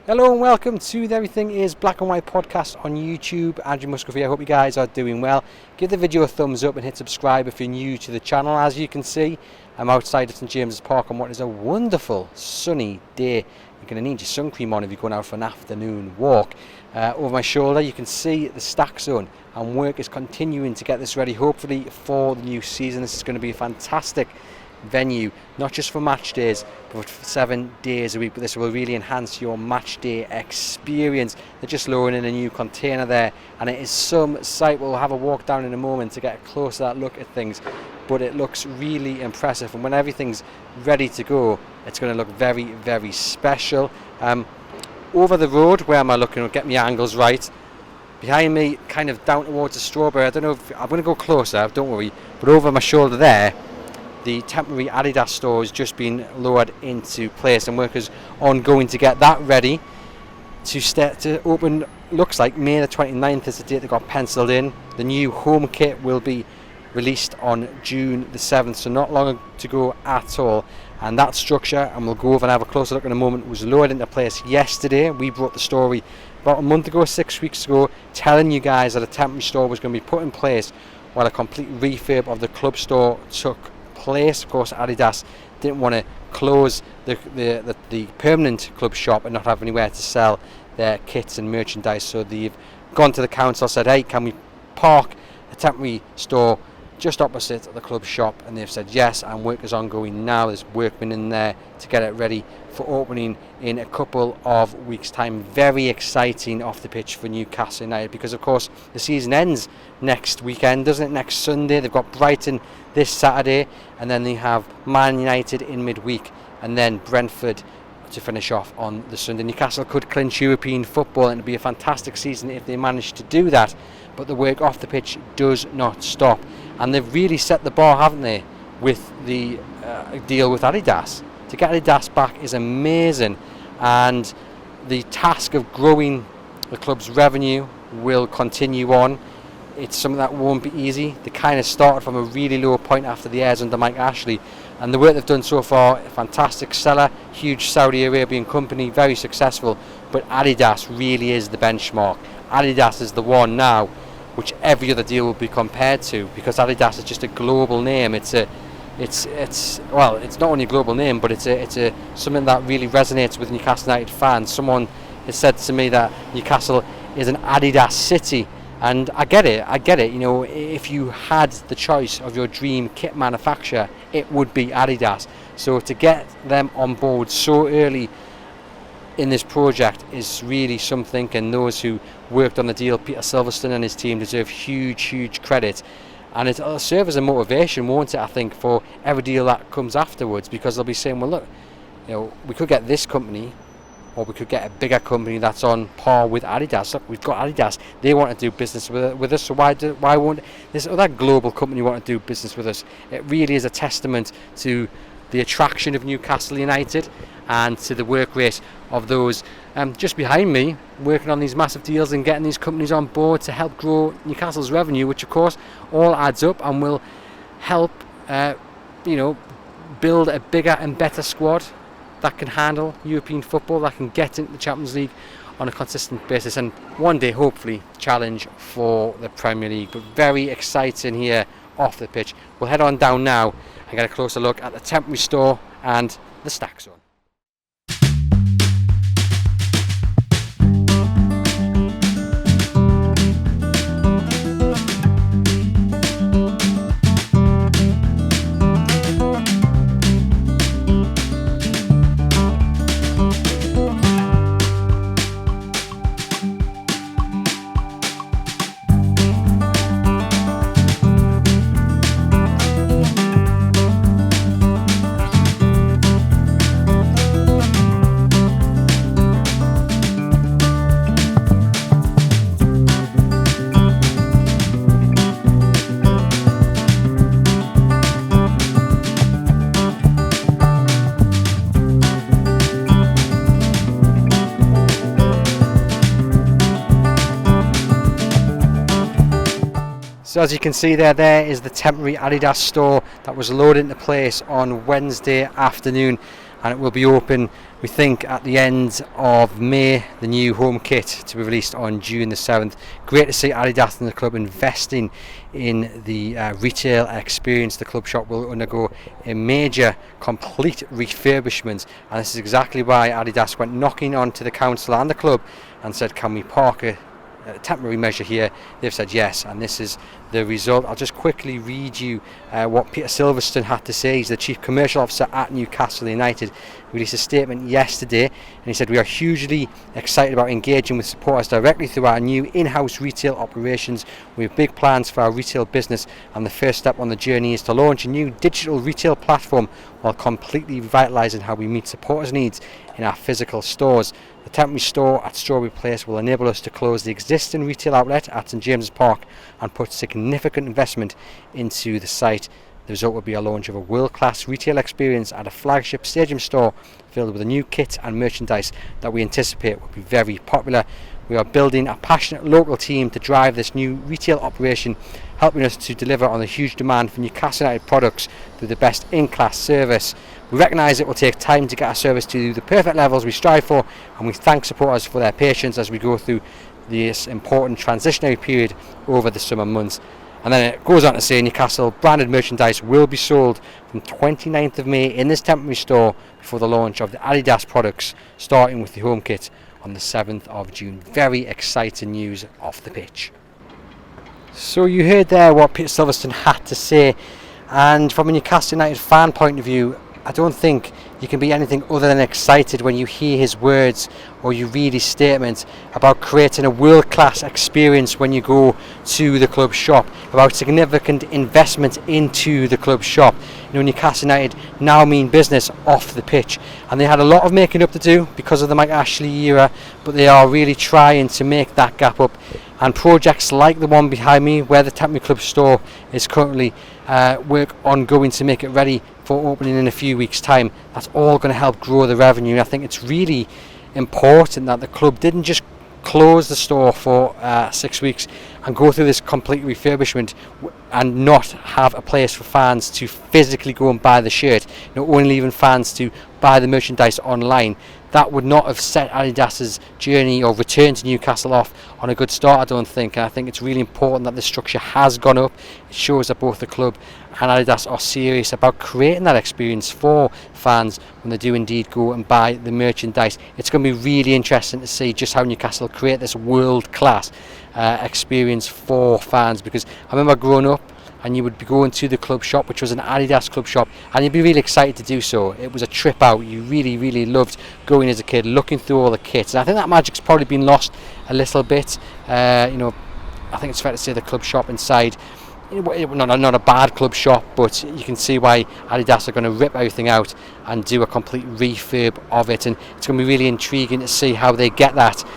Hello and welcome to the Everything is Black and White podcast on YouTube. Andrew Musgrove here. I hope you guys are doing well. Give the video a thumbs up and hit subscribe if you're new to the channel. As you can see, I'm outside of St James's Park on what is a wonderful sunny day. You're going to need your sun cream on if you're going out for an afternoon walk. Over my shoulder you can see the stack zone, and work is continuing to get this ready, hopefully for the new season. This is going to be a fantastic venue, not just for match days but for 7 days a week, but this will really enhance your match day experience. They're just lowering in a new container there, and it is some sight. We'll have a walk down in a moment to get a closer look at things, but it looks really impressive, and when everything's ready to go it's going to look very, very special. Over the road, where am I looking? Get my angles right. Behind me, kind of down towards the strawberry, I don't know if I'm going to go closer, don't worry, but over my shoulder there, the temporary Adidas store has just been lowered into place, and work is ongoing to get that ready to open. Looks like May the 29th is the date that got penciled in. The new home kit will be released on June the 7th, so not long to go at all. And that structure, and we'll go over and have a closer look in a moment, was lowered into place yesterday. We brought the story about a month ago, 6 weeks ago, telling you guys that a temporary store was going to be put in place while a complete refurb of the club store took place. Of course, Adidas didn't want to close the permanent club shop and not have anywhere to sell their kits and merchandise, so they've gone to the council, said, hey, can we park a temporary store just opposite the club shop, and they've said yes, and work is ongoing now. There's workmen in there to get it ready for opening in a couple of weeks' time. Very exciting off the pitch for Newcastle United, because of course the season ends next weekend, doesn't it? Next Sunday. They've got Brighton this Saturday, and then they have Man United in midweek, and then Brentford to finish off on the Sunday. Newcastle could clinch European football, and it'd be a fantastic season if they manage to do that, but the work off the pitch does not stop, and they've really set the bar, haven't they, with the deal with Adidas. To get Adidas back is amazing, and the task of growing the club's revenue will continue on. It's something that won't be easy. They kind of started from a really low point after the airs under Mike Ashley, and the work they've done so far, a fantastic seller, huge Saudi Arabian company, very successful, but Adidas really is the benchmark. Adidas is the one now which every other deal will be compared to, because Adidas is just a global name. It's not only a global name, but it's something that really resonates with Newcastle United fans. Someone has said to me that Newcastle is an Adidas city, and I get it. You know, if you had the choice of your dream kit manufacturer, it would be Adidas. So to get them on board so early in this project is really something, and those who worked on the deal, Peter Silverstone and his team, deserve huge credit, and it'll serve as a motivation, won't it, I think, for every deal that comes afterwards, because they'll be saying, well, look, you know, we could get this company, or we could get a bigger company that's on par with Adidas. Look, we've got Adidas, they want to do business with us, so why won't this other global company want to do business with us? It really is a testament to the attraction of Newcastle United and to the work rate of those just behind me working on these massive deals and getting these companies on board to help grow Newcastle's revenue, which of course all adds up and will help build a bigger and better squad that can handle European football, that can get into the Champions League on a consistent basis, and one day hopefully challenge for the Premier League. But very exciting here off the pitch. We'll head on down now and get a closer look at the temporary store and the stack zone. So as you can see there is the temporary Adidas store that was loaded into place on Wednesday afternoon, and it will be open, we think, at the end of May. The new home kit to be released on June the 7th. Great to see Adidas and the club investing in the retail experience. The club shop will undergo a major complete refurbishment, and this is exactly why Adidas went knocking onto the council and the club and said, can we park a temporary measure here? They've said yes, and this is the result. I'll just quickly read you what Peter Silverstone had to say. He's the Chief Commercial Officer at Newcastle United. He released a statement yesterday, and he said, we are hugely excited about engaging with supporters directly through our new in-house retail operations. We have big plans for our retail business, and the first step on the journey is to launch a new digital retail platform while completely revitalising how we meet supporters' needs in our physical stores. The temporary store at Strawberry Place will enable us to close the existing retail outlet at St James's Park and put significant investment into the site. The result will be a launch of a world-class retail experience at a flagship stadium store filled with a new kit and merchandise that we anticipate will be very popular. We are building a passionate local team to drive this new retail operation, helping us to deliver on the huge demand for Newcastle United products through the best in-class service. We recognise it will take time to get our service to the perfect levels we strive for, and we thank supporters for their patience as we go through this important transitionary period over the summer months. And then it goes on to say Newcastle branded merchandise will be sold from 29th of May in this temporary store before the launch of the Adidas products, starting with the home kit on the 7th of June. Very exciting news off the pitch. So you heard there what Peter Silverstone had to say, and from a Newcastle United fan point of view, I don't think you can be anything other than excited when you hear his words or you read his statement about creating a world-class experience when you go to the club shop, about significant investment into the club shop. You know, Newcastle United now mean business off the pitch, and they had a lot of making up to do because of the Mike Ashley era, but they are really trying to make that gap up. And projects like the one behind me, where the temporary club store is currently work ongoing to make it ready for opening in a few weeks' time, that's all going to help grow the revenue. And I think it's really important that the club didn't just close the store for 6 weeks and go through this complete refurbishment and not have a place for fans to physically go and buy the shirt, only leaving fans to buy the merchandise online. That would not have set Adidas's journey or return to Newcastle off on a good start, I don't think. And I think it's really important that the structure has gone up. It shows that both the club and Adidas are serious about creating that experience for fans when they do indeed go and buy the merchandise. It's going to be really interesting to see just how Newcastle create this world-class experience for fans, because I remember growing up and you would be going to the club shop, which was an Adidas club shop, and you'd be really excited to do so. It was a trip out. You really loved going as a kid, looking through all the kits, and I think that magic's probably been lost a little bit. I think it's fair to say the club shop inside, not a bad club shop, but you can see why Adidas are going to rip everything out and do a complete refurb of it, and it's going to be really intriguing to see how they get that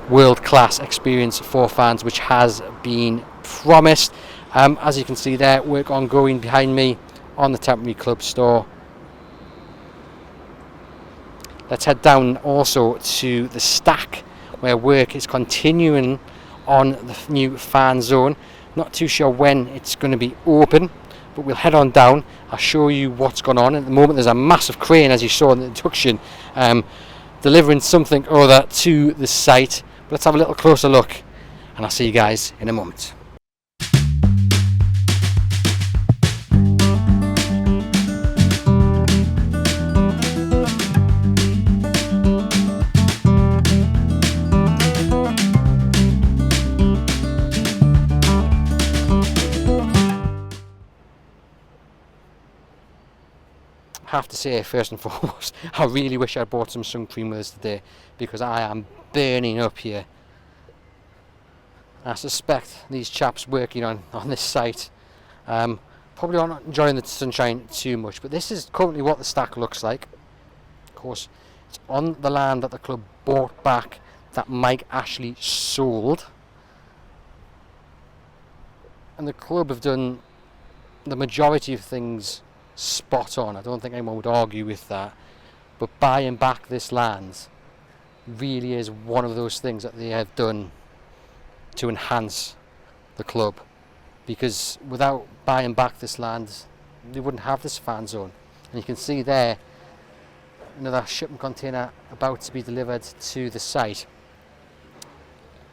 world-class experience for fans, which has been promised. As you can see there, work ongoing behind me on the temporary club store. Let's head down also to the stack, where work is continuing on the new fan zone. Not too sure when it's going to be open, but we'll head on down. I'll show you what's gone on. At the moment there's a massive crane, as you saw in the introduction, delivering something or other to the site. But let's have a little closer look, and I'll see you guys in a moment. I have to say, first and foremost, I really wish I bought some sun cream with us today, because I am burning up here. I suspect these chaps working on this site probably aren't enjoying the sunshine too much, but this is currently what the stack looks like. Of course, it's on the land that the club bought back, that Mike Ashley sold, and the club have done the majority of things spot on. I don't think anyone would argue with that, but buying back this land really is one of those things that they have done to enhance the club, because without buying back this land they wouldn't have this fan zone. And you can see there another shipping container about to be delivered to the site.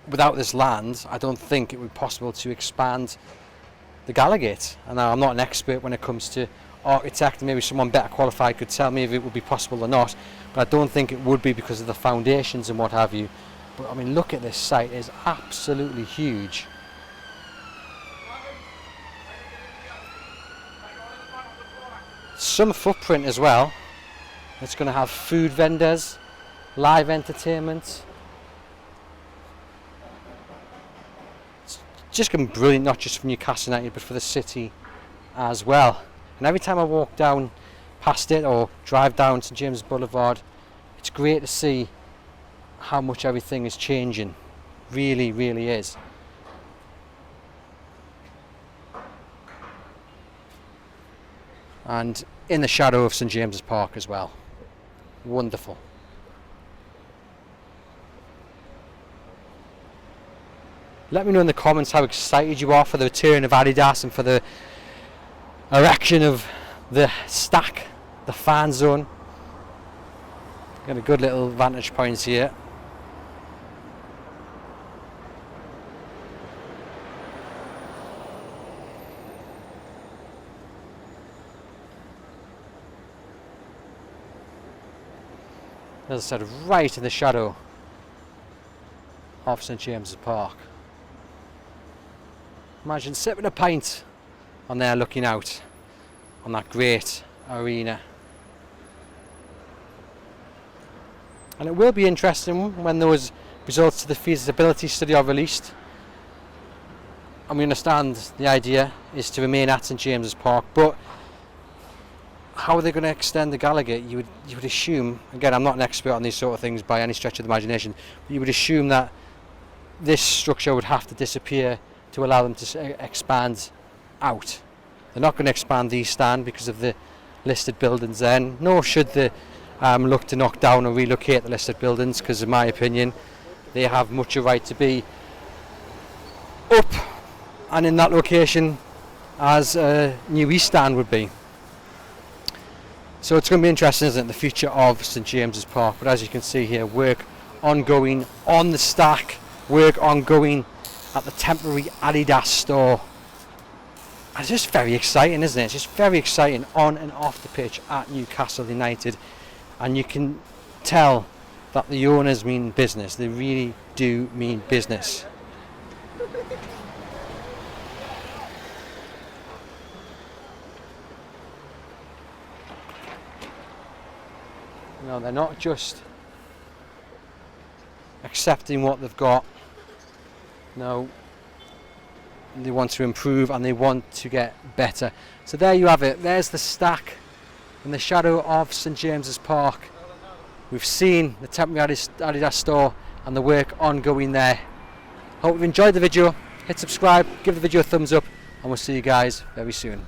Without this land, I don't think it would be possible to expand the Gala Gate. And now I'm not an expert when it comes to architect, and maybe someone better qualified could tell me if it would be possible or not, but I don't think it would be because of the foundations and what have you. But I mean, look at this site, it's absolutely huge. Some footprint as well. It's going to have food vendors, live entertainment. It's just going to be brilliant, not just for Newcastle United but for the city as well. And every time I walk down past it or drive down St James's Boulevard, it's great to see how much everything is changing. Really, really is. And in the shadow of St James's Park as well. Wonderful. Let me know in the comments how excited you are for the return of Adidas and for the erection of the stack, the fan zone. Got a good little vantage point here. As I said, right in the shadow of St James's Park. Imagine sipping a pint on there looking out on that great arena. And it will be interesting when those results of the feasibility study are released. And we understand the idea is to remain at St James's Park, but how are they going to extend the Gala Gate? You would assume, again, I'm not an expert on these sort of things by any stretch of the imagination, but you would assume that this structure would have to disappear to allow them to expand out. They're not going to expand the East Stand because of the listed buildings then, nor should they look to knock down or relocate the listed buildings, because in my opinion they have much a right to be up and in that location as a new East Stand would be. So it's going to be interesting, isn't it, the future of St James's Park. But as you can see here, work ongoing on the stack, work ongoing at the temporary Adidas store. And it's just very exciting, isn't it? It's just very exciting on and off the pitch at Newcastle United. And you can tell that the owners mean business. They really do mean business. No, they're not just accepting what they've got. No, they want to improve and they want to get better. So there you have it. There's the stack in the shadow of St James's Park. We've seen the temporary Adidas store and the work ongoing there. Hope you've enjoyed the video. Hit subscribe, give the video a thumbs up, and we'll see you guys very soon.